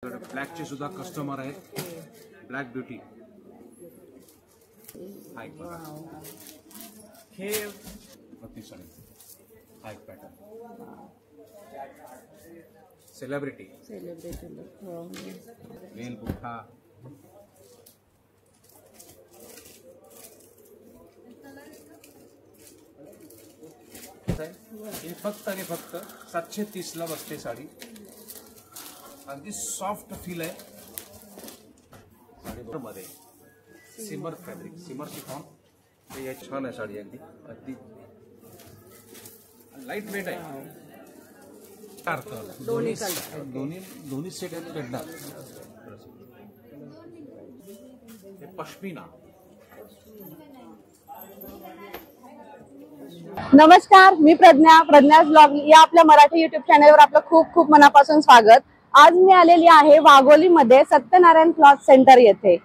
Black चे सुद्धा customer आहेत. ब्लॅक ब्युटी हाय बघा, हे प्रतिसाडी हाय पॅटर्न सेलिब्रिटी वेल बुट्टा हे फक्त आणि फक्त 730 ला बसते साडी. अगदी सॉफ्ट फील आहे साडी मध्ये. सिमर फॅब्रिक, सिमर शिफॉन, हे छान आहे साडी. अगदी लाईट वेट आहे. दोन्ही सेट आहेत भेटणार. हे पश्मिना. नमस्कार, मी प्रज्ञा ब्लॉग या आपल्या मराठी युट्यूब चॅनलवर आपलं खूप खूप मनापासून स्वागत. आज मी आलेली आहे वाघोलीमध्ये सत्यनारायण क्लॉथ सेंटर येथे.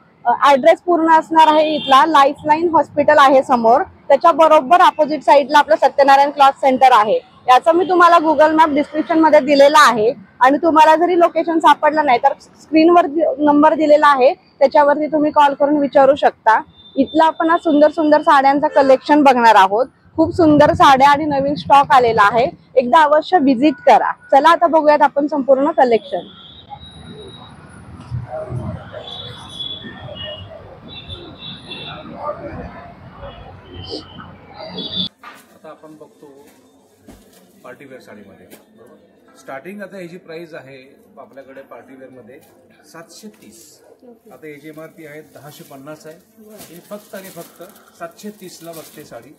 ऍड्रेस पूर्ण असणार आहे इथला लाईफलाईन हॉस्पिटल आहे समोर, त्याच्या बरोबर अपोजिट साइडला आपलं सत्यनारायण क्लॉथ सेंटर आहे. याचा मी तुम्हाला गुगल मॅप डिस्क्रिप्शन मध्ये दिलेला आहे आणि तुम्हाला जरी लोकेशन सापडलं नाही तर स्क्रीनवर नंबर दिलेला आहे त्याच्यावरती तुम्ही कॉल करून विचारू शकता. इथला आपण आज सुंदर सुंदर साड्यांचा कलेक्शन बघणार आहोत. खूप सुंदर साड्या आणि नवीन स्टॉक आलेला आहे. एकदा अवश्य विजिट करा. चला आता बघूयात आपण संपूर्ण कलेक्शन. आता आपण बघतो पार्टीवेअर साडीमध्ये. स्टार्टिंग आता याची प्राइस आहे आपल्याकडे पार्टीवेअर मध्ये 730. आता याची MRP आहे 1050 आहे. हे फक्त आणि फक्त 730 ला बसते साडी.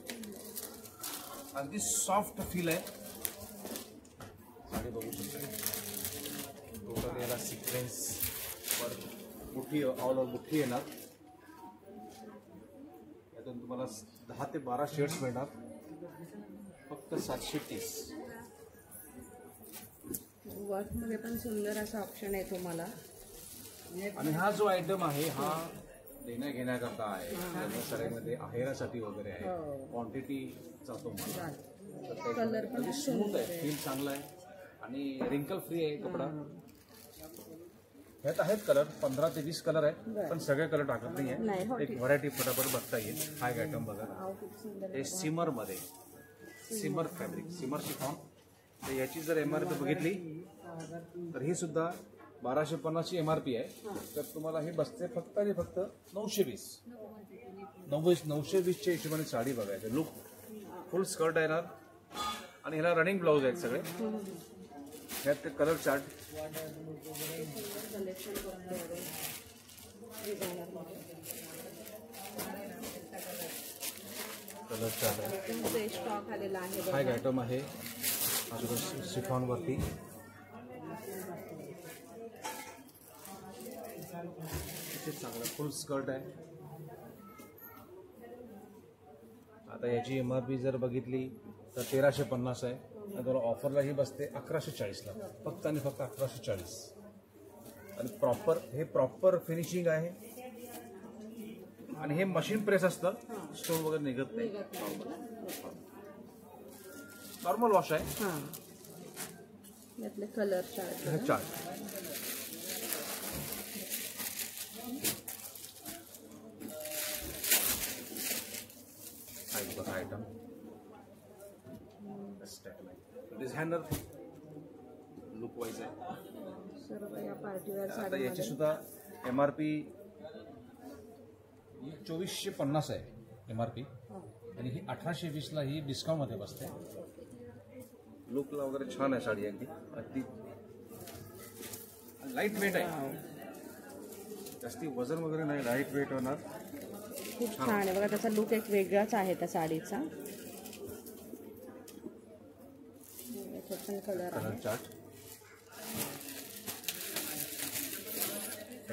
अगदी सॉफ्ट फील आहे साडी. बघू शकता टोटल याला सिक्वेन्स मुठी, ऑल ओव्हर मुठी येणार. यातून तुम्हाला 10 ते 12 शेड्स मिळणार. फक्त 730. वर्क मध्ये पण सुंदर असा ऑप्शन आहे तुम्हाला. आणि हा जो आयटम आहे हा देण्या घेण्याकरता आहे. लग्नसराईमध्ये आहेरासाठी वगैरे आहे. क्वांटिटी जातो मला. कलर पण स्मूथ आहे, फील चांगला आहे आणि रिंकल फ्री आहे कपडा. ह्यात आहेत कलर 15 ते 20 कलर आहेत, पण सगळे कलर टाकत नाही आहे. एक व्हरायटी फटाफट बघता येईल. हा एक आयटम बघा, हे सिमर मध्ये, सिमर फॅब्रिक, सिमर शिफॉन. तर याची जर MRP बघितली तर ही सुद्धा 1250 ची MRP आहे. तर तुम्हाला हे बसते फक्त आणि फक्त 920. 920 च्या हिशोबाने साडी बघायचं. लुक फुल स्कर्ट येणार आणि ह्याला रनिंग ब्लाउज आहेत सगळे. ह्यात ते कलर चार्ट आहे. स्टॉक आलेला आहे. हा एक आयटम आहे शिफॉन वरती. चांगला फुल स्कर्ट आहे. आता याची MRP जर बघितली तर 1350 आहे. तर ऑफरला ही बसते 1140 ला. फक्त आणि फक्त 1140. आणि हे प्रॉपर फिनिशिंग आहे. आणि हे मशीन प्रेस असतं, स्टोन वगैरे निघत नाही. नॉर्मल वॉश आहे. कलर चार्ट बघा आयटम. डिझायनर लुक वाईज आहे. आता याची सुद्धा MRP 2450 आहे MRP. आणि ही 1820 ला ही डिस्काउंट मध्ये बसते. लुकला वगैरे छान आहे साडी. अगदी लाईट वेट आहे. जास्ती वजन वगैरे नाही, लाईट वेट होणार. खूप छान आहे बघा. त्याचा लुक एक वेगळाच आहे त्या साडीचा. कलर चार्ट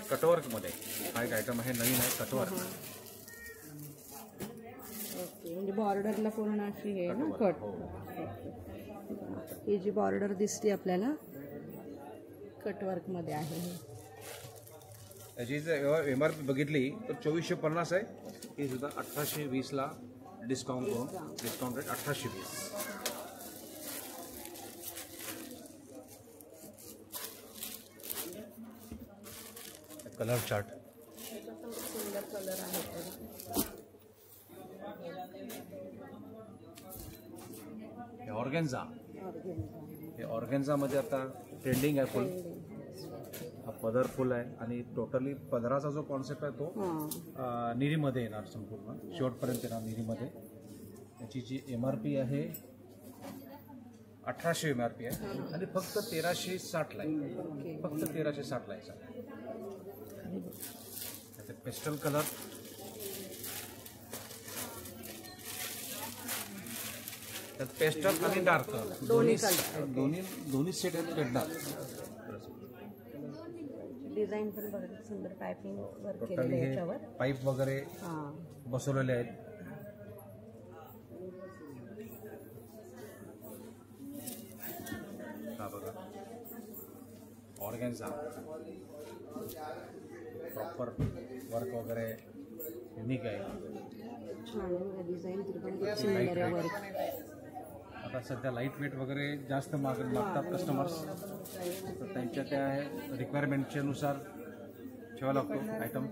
कटवर्क मध्ये. हा एक आयटम आहे, नवीन आहे कटवर्क. ओके, म्हणजे बॉर्डरला पूर्ण अशी आहे ना कट. ही जी बॉर्डर दिसते आपल्याला कटवर्क मध्ये आहे. याची जर MRP बघितली तर 2450 आहे. ही सुद्धा 1820 ला डिस्काउंट करून, डिस्काउंट रेट 1820. Colour chart. सुंदर कलर आहे हे ऑर्गेन्झा. हे ऑर्गेन्झामध्ये आता ट्रेंडिंग आहे फुल. हा पदर फुल आहे आणि टोटली पदराचा जो कॉन्सेप्ट आहे तो निरीमध्ये येणार संपूर्ण शेवटपर्यंत येणार निरीमध्ये. त्याची जी MRP आहे 1800 MRP आहे आणि फक्त 1360 आहे. फक्त 1360 आहे. त्याचे पेस्टल कलर. त्यात पेस्टल आणि डार्क दोन्ही सेट आहेत भेटणार. डिझाईन पण बघा सुंदर पाइपिंग वर्क टोटली केलेलं आहे हे याच्यावर. पाईप वगैरे बसवलेले आहेत. हा बघा ऑर्गेन्झा प्रॉपर वर्क वगैरे युनिक आहे. डिझाईन सुंदर आहे वर्क. आता सध्या लाईट वेट वगैरे जास्त मागतात कस्टमर्स, तर त्यांच्या त्या रिक्वायरमेंटच्या नुसार ठेवावा लागतो आयटम.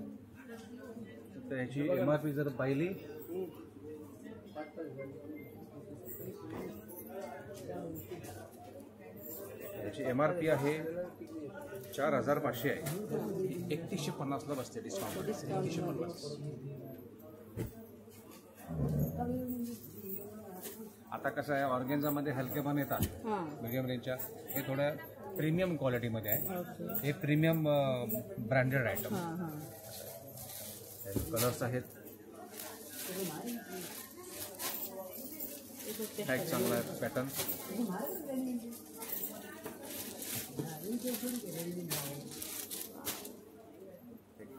तर याची MRP जर पाहिली याची MRP आहे 4500 आहे. 3150 ला बसते डिस्काउंट. 3150. आता कसं आहे ऑर्गेन्झामध्ये हलकेपण येतात मीडियम रेंजच्या. हे थोड्या प्रीमियम क्वालिटीमध्ये आहे. हे प्रीमियम ब्रँडेड आयटम. कलर्स आहेत. टॅग चांगला आहे. पॅटर्न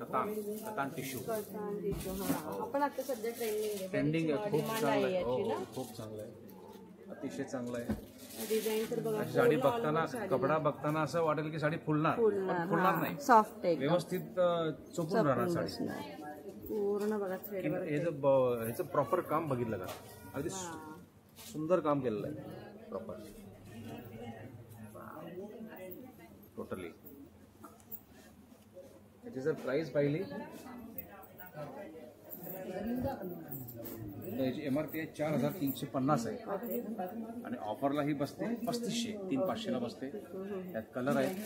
कतान टिश्यू आपण आता सध्या ट्रेंडिंग आहे. खूप चांगलं आहे. हो खूप चांगलं आहे. अतिशय चांगलं आहे. डिझाईन तर बघा. साडी बघताना कपडा बघताना असं वाटेल की साडी फुलणार नाही. सॉफ्ट आहे व्यवस्थित चोपून राहणार साडी पूर्ण बघा. थ्रेडवर ह्याचं प्रॉपर काम बघितलं का. अगदी सुंदर काम केलेलं आहे प्रॉपर टोटली. त्याची जर प्राइस पाहिली तर याची MRP आहे 4350 आहे आणि ऑफरला ही बसते 3500. 3500 ला बसते. त्यात कलर आहेत.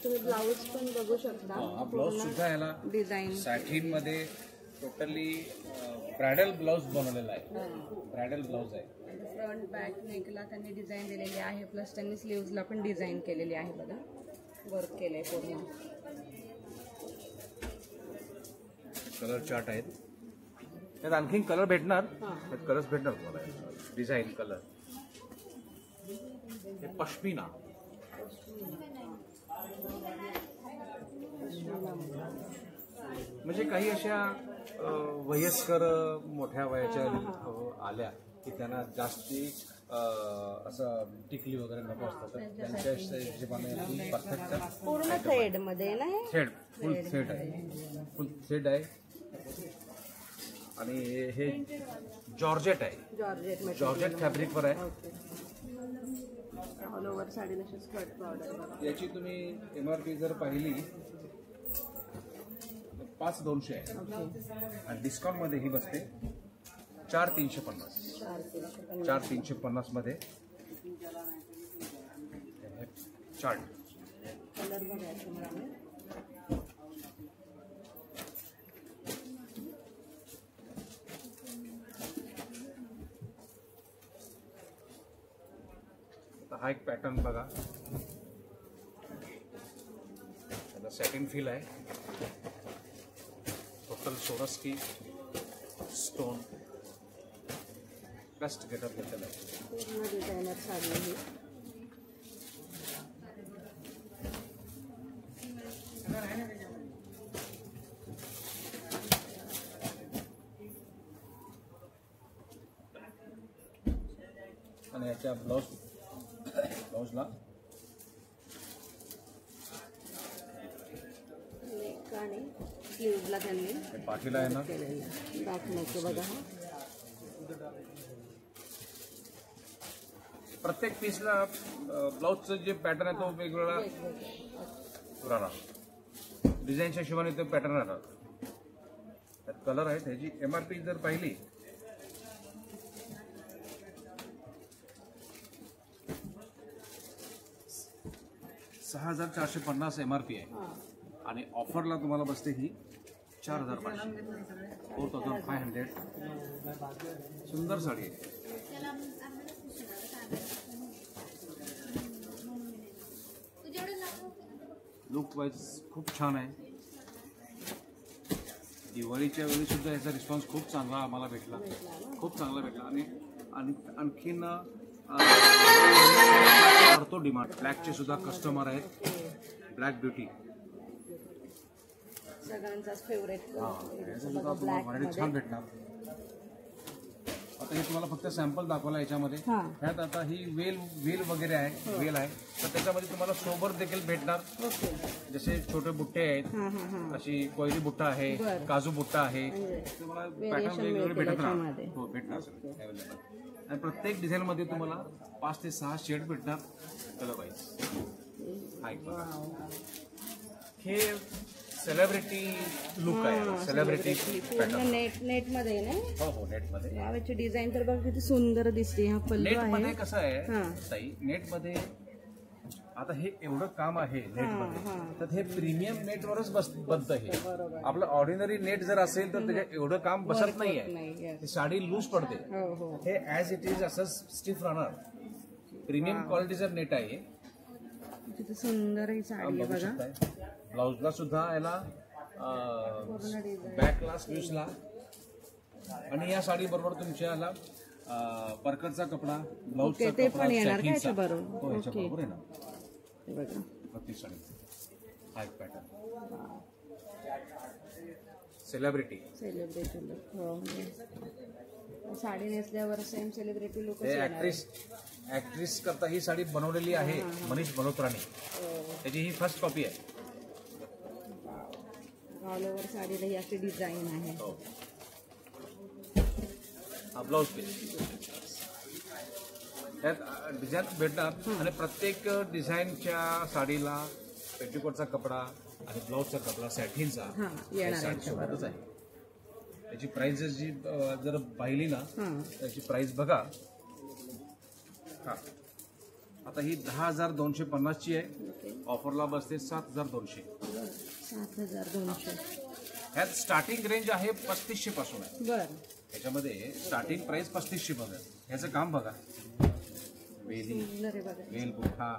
तुम्ही ब्लाऊज पण बघू शकता. हा ब्लाऊज सुद्धा याला डिझाईन सॅटिन मध्ये टोटली ब्रायडल ब्लाऊज बनवलेला आहे. ब्रायडल ब्लाऊज आहे. फ्रंट बॅक नेकला त्यांनी डिझाईन दिलेली आहे. प्लस त्यांनी स्लीव्हजला पण डिझाईन केलेली आहे. बघा वर्क केलंय पूर्ण. कलर चार्ट आहेत. त्यात आणखी कलर भेटणार. त्यात कलर्स भेटणार तुम्हाला. Design colour. हे पश्मिना. म्हणजे काही अशा वयस्कर मोठ्या वयाच्या आल्या की त्यांना जास्ती असं टिकली वगैरे नको असतं, तर त्यांच्या हिशोबाने परफेक्ट पूर्ण थ्रेड मध्ये ना. थ्रेड फुल थ्रेड आहे. फुल थ्रेड आहे. आणि हे जॉर्जेट आहे. जॉर्जेट फॅब्रिकवर आहे. ऑल ओव्हर साडीला स्कर्ट बॉर्डर. याची तुम्ही MRP जर पाहिली 5200 आहे आणि डिस्काउंट मध्ये ही बसते 4350. 4350 मध्ये चार्ट. कलर बघायचं. हा एक पॅटर्न बघा. त्याला सॅटिन फील आहे. टोटल सोरस्की स्टोन बेस्ट गेटअप घेतलेला आहे. पूर्ण डिझायनर साडी आहे. आणि याच्या ब्लाऊजला नेक आणि स्लीव्हजला त्यांनी पाठीला आहे ना बॅक नेक बघा. प्रत्येक पीसला ब्लाऊजचं जे पॅटर्न आहे तो वेगवेगळा राहणार. डिझाईनच्या हिशोबाने ते पॅटर्न राहतात. त्यात कलर आहेत. ह्याची MRP जर पाहिली 6,450 MRP आहे आणि ऑफरला तुम्हाला बसते ही 4,500, 4,500. सुंदर साडी आहे. लुक वाईज खूप छान आहे. दिवाळीच्या वेळी सुद्धा याचा रिस्पॉन्स खूप चांगला आम्हाला भेटला, खूप चांगला भेटला. आणि आणखीन करतो डिमांड. ब्लॅकचे सुद्धा कस्टमर आहेत. ब्लॅक ब्युटी सगळ्यांचाच फेवरेट. व्हरायटी छान भेटणार. आता हे तुम्हाला फक्त सॅम्पल दाखवला याच्यामध्ये. ह्यात आता ही वेल वगैरे आहे, वेल आहे. तर त्याच्यामध्ये तुम्हाला सोबर देखील भेटणार. जसे छोटे बुट्टे आहेत, अशी कोयरी बुट्टा आहे, काजू बुट्टा आहे. तुम्हाला पॅटर्न वेगवेगळे भेटत राहणार. हो, भेटणार अवेलेबल. आणि प्रत्येक डिझाईन मध्ये तुम्हाला 5 ते 6 शेड भेटणार कलर वाईज. हे सेलिब्रिटी लुक आहे, सेलिब्रिटी पॅटर्न. नेट मध्ये ना. हो, नेट मध्ये. याची डिझाईन तर बघ किती सुंदर दिसते. हा पल्लू नेट आहे. मध्ये कसं आहे ताई, नेट मध्ये आता हे एवढं काम आहे नेट मध्ये, तर हे प्रीमियम नेटवरच बनतं. हे आपलं ऑर्डिनरी नेट जर असेल तर त्याच्यात एवढं काम बसत नाहीये. साडी लूज पडते. हे ऍज इट इज असं स्टिफ राहणार. प्रीमियम क्वालिटीचं नेट आहे. किती सुंदर ही साडी आहे बघा. ब्लाउजला सुद्धा याला बॅकला, स्लीव्सला. आणि या साडी बरोबर तुमच्या याला परकरचा कपडा, ब्लाउजचा ते कपडा, पण येणार का सॅटिनचा. याच्याबरोबर? हो, याच्याबरोबर येणार. हे बघा प्रत्येक साडी हा एक पॅटर्न. Celebrity look. साडी नेसल्यावर सेम सेलिब्रिटी लुक. ऍक्ट्रेस करता ही साडी बनवलेली आहे मनीष मल्होत्राने. त्याची ही फर्स्ट कॉपी आहे. ऑल ओव्हर साडीला ही अशी डिझाईन आहे. हा ब्लाउज पीस. त्यात डिझाईन भेटणार. आणि प्रत्येक डिझाईनच्या साडीला पेटीकोटचा कपडा आणि ब्लाउजचा कपडा सॅटिनचा सोबतच आहे. त्याची प्राइस जी जर पाहिली ना, त्याची प्राइस बघा. हा आता ही 10,250 ची आहे. ऑफरला बसते 7,200. 7,200. ह्यात स्टार्टिंग रेंज आहे 3,500 पासून आहे. बरं. त्याच्यामध्ये स्टार्टिंग प्राइस 3,500 बघा. ह्याचं काम बघा. वेल बुट्टा,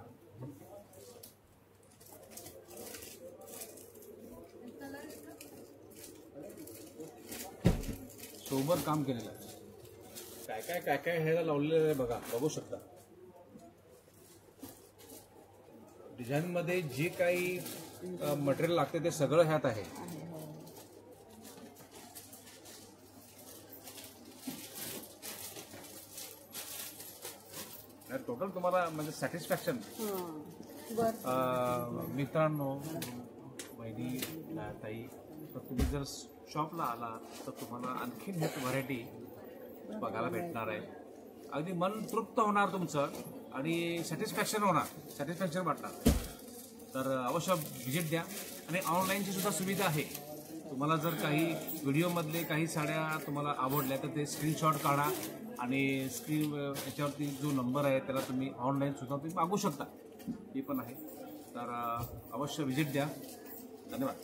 सोबर काम केलेलं आहे. काय काय ह्याला लावलेलं आहे बघा, बघू शकता. डिझाईन मध्ये जे काही मटेरियल लागते ते सगळं ह्यात आहे. टोटल तुम्हाला म्हणजे सॅटिस्फॅक्शन. मित्रांनो, बहिणी, ताई, तर तुम्ही जर शॉपला आला तर तुम्हाला आणखीन ह्यात व्हरायटी बघायला भेटणार आहे. अगदी मन तृप्त होणार तुमचं आणि सॅटिस्फॅक्शन होणार, सॅटिस्फॅक्शन वाटणार. तर अवश्य व्हिजिट द्या. आणि ऑनलाईनची सुद्धा सुविधा आहे. तुम्हाला जर काही व्हिडिओमधले काही साड्या तुम्हाला आवडल्या तर ते स्क्रीनशॉट काढा आणि स्क्रीन याच्यावरती जो नंबर आहे त्याला तुम्ही ऑनलाईन सुद्धा तुम्ही मागू शकता. हे पण आहे. तर अवश्य व्हिजिट द्या. धन्यवाद.